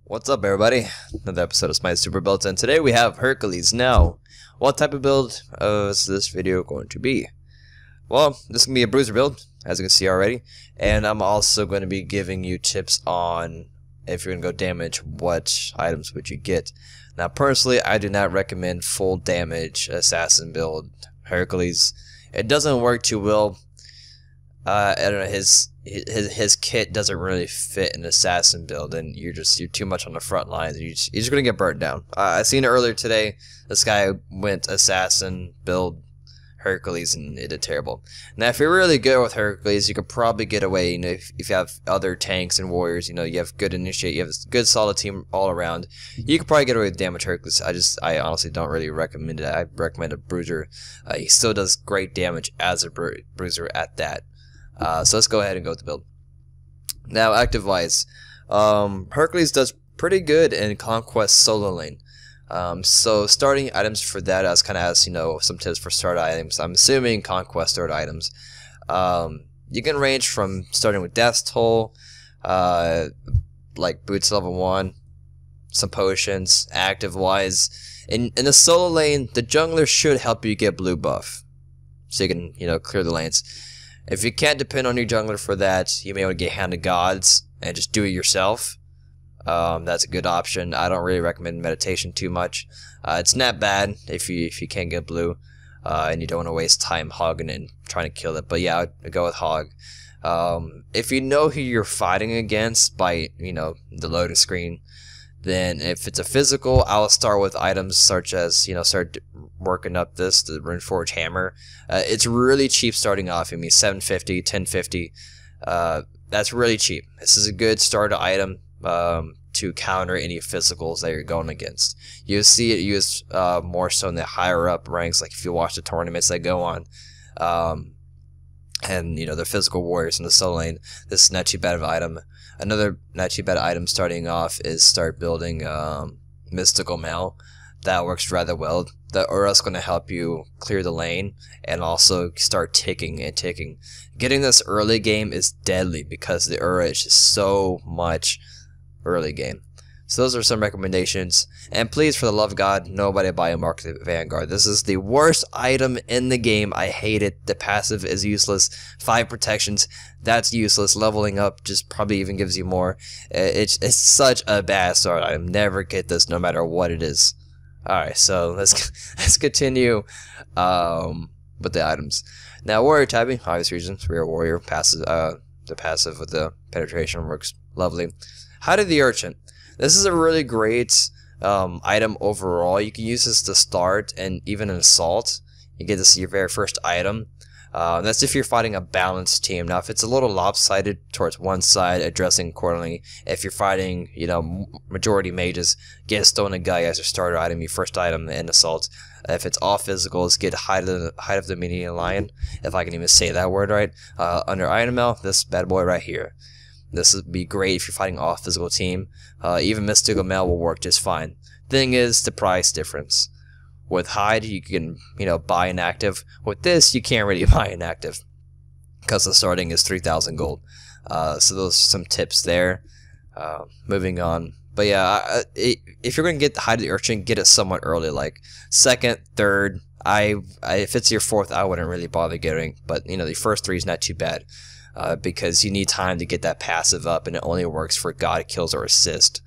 What's up, everybody? Another episode of Smite Super Builds, and today we have Hercules. Now, what type of build is this video going to be? Well, this is going to be a bruiser build, as you can see already, and I'm also going to be giving you tips on if you're going to go damage, what items would you get. Now, personally, I do not recommend full damage assassin build Hercules. It doesn't work too well. I don't know, his kit doesn't really fit an assassin build, and you're too much on the front lines, and you're just gonna get burnt down. I seen it earlier today. This guy went assassin build Hercules, and it did terrible. Now, if you're really good with Hercules, you could probably get away. You know, if you have other tanks and warriors, you know, you have good initiate, you have a good solid team all around, you could probably get away with damage Hercules. I honestly don't really recommend it. I recommend a bruiser. He still does great damage as a bruiser at that. So let's go ahead and go with the build. Now, active-wise, Hercules does pretty good in Conquest solo lane. So starting items for that, as kind of as, you know, some tips for start items. I'm assuming Conquest start items. You can range from starting with Death's Toll, like boots level 1, some potions, active-wise. In the solo lane, the jungler should help you get blue buff, so you can, you know, clear the lanes. If you can't depend on your jungler for that, you may want to get Hand of Gods and just do it yourself. That's a good option. I don't really recommend meditation too much. It's not bad if you can't get blue, and you don't want to waste time hogging and trying to kill it. But yeah, I'd go with hog. If you know who you're fighting against by, you know, the loading screen, then if it's a physical, I'll start with items such as, you know, start working up the Runeforge Hammer. It's really cheap starting off. I mean, 750, 1050. That's really cheap. This is a good starter item to counter any physicals that you're going against. You'll see it used more so in the higher up ranks, like if you watch the tournaments that go on. And, you know, the physical warriors in the solo lane. This is not too bad of an item. Another not too bad item starting off is start building Mystical Mail. That works rather well. The Aura's going to help you clear the lane and also start ticking and ticking. Getting this early game is deadly because the Aura is just so much early game. So those are some recommendations. And please, for the love of God, nobody buy a Mark the Vanguard. This is the worst item in the game. I hate it. The passive is useless. 5 protections, that's useless. Leveling up just probably even gives you more. It's such a bad start item. Never get this no matter what it is. Alright, so let's continue with the items. Now, warrior typing, obvious reasons. We are warrior. Passive, the passive with the penetration works lovely. How did the Urchin? This is a really great item overall. You can use this to start and even an assault. You get this your very first item. That's if you're fighting a balanced team. Now, if it's a little lopsided towards one side, addressing accordingly. If you're fighting, you know, majority mages, get a Stone and Guy as your starter item, your first item in assault. If it's all physicals, get Height of the Median Lion, if I can even say that word right. Under item mail, this bad boy right here. This would be great if you're fighting off physical team. Even Mystical Mail will work just fine. Thing is the price difference. With hide, you can, you know, buy an active. With this, you can't really buy an active because the starting is 3,000 gold. So those are some tips there. Moving on. But yeah, if you're going to get the Hide of the Urchin, get it somewhat early, like 2nd, 3rd. If it's your 4th, I wouldn't really bother getting. But, you know, the first 3 is not too bad. Because you need time to get that passive up, and it only works for God kills or assist.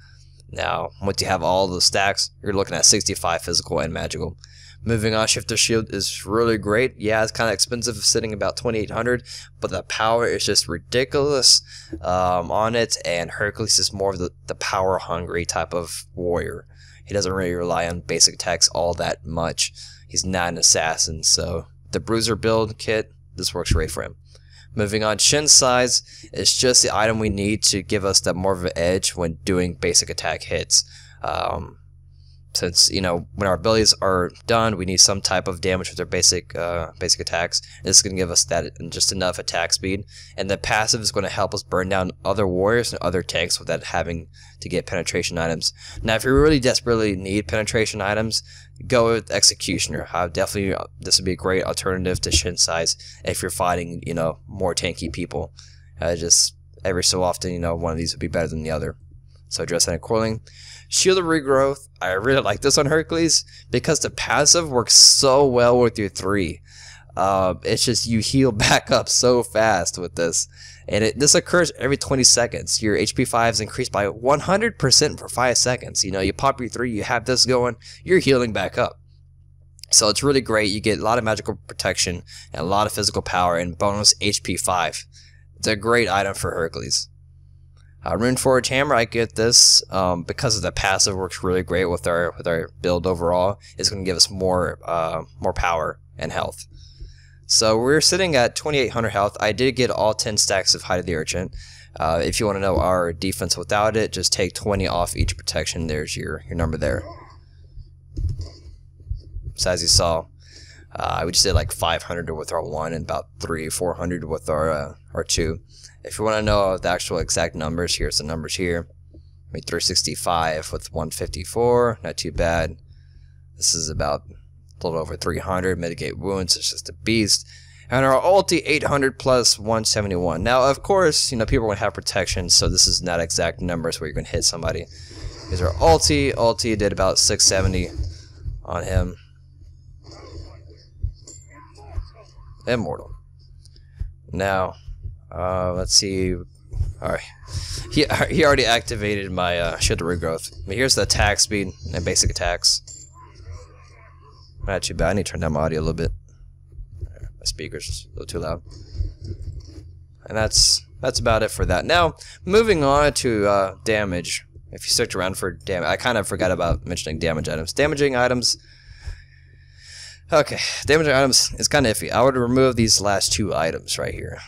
Now, once you have all the stacks, you're looking at 65 physical and magical. Moving on, Shifter Shield is really great. Yeah, it's kind of expensive, sitting about 2,800, but the power is just ridiculous on it, and Hercules is more of the power-hungry type of warrior. He doesn't really rely on basic attacks all that much. He's not an assassin, so the Bruiser build kit, this works great for him. Moving on, Shin Size is just the item we need to give us that more of an edge when doing basic attack hits. Since, you know, when our abilities are done, we need some type of damage with our basic attacks. This is going to give us that just enough attack speed, and the passive is going to help us burn down other warriors and other tanks without having to get penetration items. Now, if you really desperately need penetration items, go with Executioner. Definitely, this would be a great alternative to Shin Size if you're fighting, you know, more tanky people. Just every so often, you know, one of these would be better than the other. so address that accordingly. Shield of Regrowth, I really like this on Hercules because the passive works so well with your 3. It's just you heal back up so fast with this, and this occurs every 20 seconds. Your HP 5 is increased by 100% for 5 seconds. You know, you pop your 3, you have this going, you're healing back up. So it's really great. You get a lot of magical protection and a lot of physical power and bonus HP 5. It's a great item for Hercules. Runeforge Hammer, I get this because of the passive, works really great with our build overall. It's going to give us more power and health. So we're sitting at 2,800 health. I did get all 10 stacks of Hide of the Urchin. If you want to know our defense without it, just take 20 off each protection. There's your number there. So as you saw, we just did like 500 with our 1 and about 300-400 with our 2. If you want to know the actual exact numbers, here's the numbers here. 365 with 154, not too bad. This is about a little over 300. Mitigate wounds, it's just a beast. And our ulti 800 plus 171. Now, of course, you know, people are going to have protection, so this is not exact numbers where you're going to hit somebody. These are ulti did about 670 on him. Immortal. Now, let's see. Alright. He already activated my Shield of Regrowth. But here's the attack speed and basic attacks. Not too bad. I need to turn down my audio a little bit. My speaker's a little too loud. And that's about it for that. Now, moving on to damage. If you search around for damage, I kind of forgot about mentioning damage items. Damaging items. Okay, damaging items is kind of iffy. I would remove these last 2 items right here.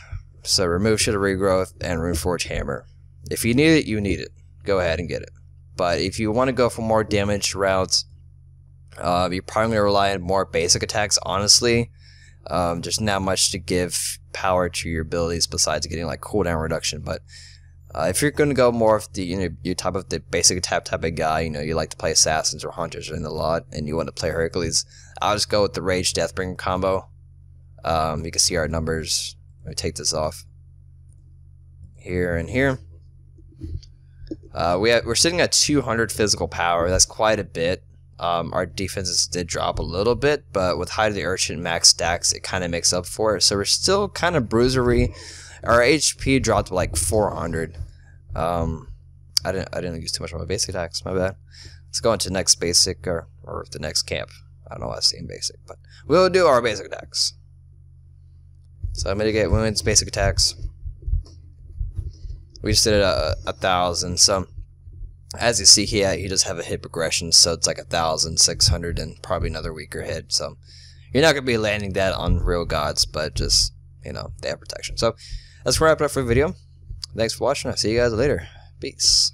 So remove Shield of Regrowth and Runeforge Hammer. If you need it, you need it. Go ahead and get it. But if you want to go for more damage routes, you're probably going to rely on more basic attacks, honestly. There's not much to give power to your abilities besides getting like cooldown reduction. But if you're going to go more of the, you know, your type of the basic attack type of guy, you know, you like to play assassins or hunters in the lot, and you want to play Hercules, I'll just go with the Rage Deathbringer combo. You can see our numbers. Let me take this off. Here and here. We're sitting at 200 physical power. That's quite a bit. Our defenses did drop a little bit, but with Hide of the Urchin max stacks, it kind of makes up for it. So we're still kind of bruisery. Our HP dropped to like 400. I didn't use too much of my basic attacks. My bad. Let's go into the next basic or the next camp. I don't know why I'm saying basic, but we'll do our basic attacks. So mitigate wounds, basic attacks. We just did it 1,000. So as you see here, he does have a hit progression, so it's like 1,600 and probably another weaker hit. So you're not gonna be landing that on real gods, but just, you know, they have protection. So let's wrap it up for the video. Thanks for watching. I'll see you guys later. Peace.